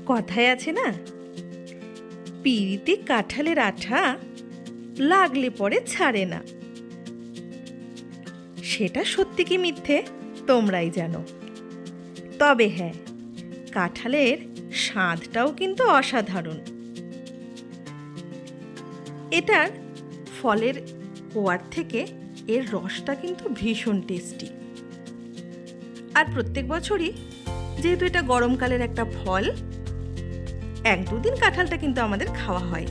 কথায় আছে না, পিঁড়িতে কাঁঠালের আঠা লাগলে পরে ছাড়ে না। সেটা সত্যি কি মিথ্যে তোমরাই জানো। তবে হ্যাঁ, কাঁঠালের স্বাদটাও কিন্তু অসাধারণ। এটার ফলের কোয়ার থেকে এর রসটা কিন্তু ভীষণ টেস্টি। আর প্রত্যেক বছরই যেহেতু এটা গরমকালের একটা ফল, 1-2 দিন কাঁঠালটা কিন্তু আমাদের খাওয়া হয়।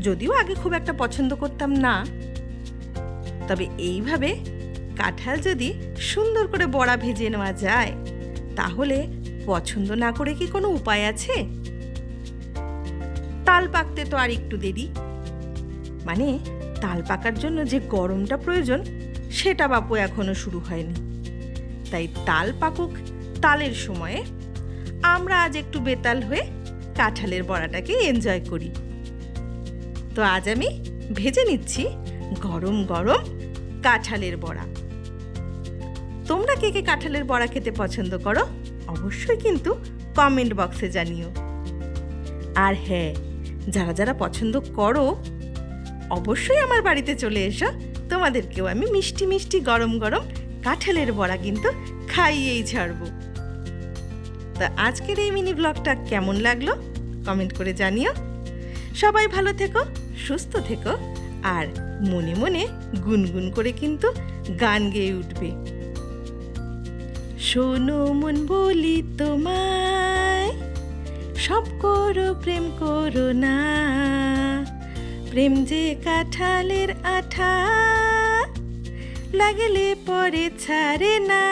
যদিও আগে খুব একটা পছন্দ করতাম না, তবে এইভাবে কাঁঠাল যদি সুন্দর করে বড়া ভেজে নেওয়া যায়, তাহলে পছন্দ না করে কি কোনো উপায় আছে? তাল পাকতে তো আর একটু দেরি, মানে তাল পাকার জন্য যে গরমটা প্রয়োজন সেটা বাপু এখনো শুরু হয়নি। তাই তাল পাকুক তালের সময়ে আমরা আজ একটু বেতাল হয়ে কাঁঠালের বড়াটাকে এনজয় করি। তো আজ আমি ভেজে নিচ্ছি গরম গরম কাঁঠালের বড়া। তোমরা কে কে কাঁঠালের বড়া খেতে পছন্দ করো অবশ্যই কিন্তু কমেন্ট বক্সে জানিও। আর হ্যাঁ, যারা যারা পছন্দ করো অবশ্যই আমার বাড়িতে চলে এসো, তোমাদেরকেও আমি মিষ্টি মিষ্টি গরম গরম কাঁঠালের বড়া কিন্তু খাইয়েই ছাড়বো। তা আজকের এই মিনি ব্লগটা কেমন লাগলো কমেন্ট করে জানিও। সবাই ভালো থেকো, সুস্থ থেকো, আর মনে মনে গুনগুন করে কিন্তু গান গেয়ে উঠবে। শোনো মন বলি তোমায়, সব করো প্রেম করো না, প্রেম যে কাঁঠালের আঠা, লাগলে পরে ছাড়ে না।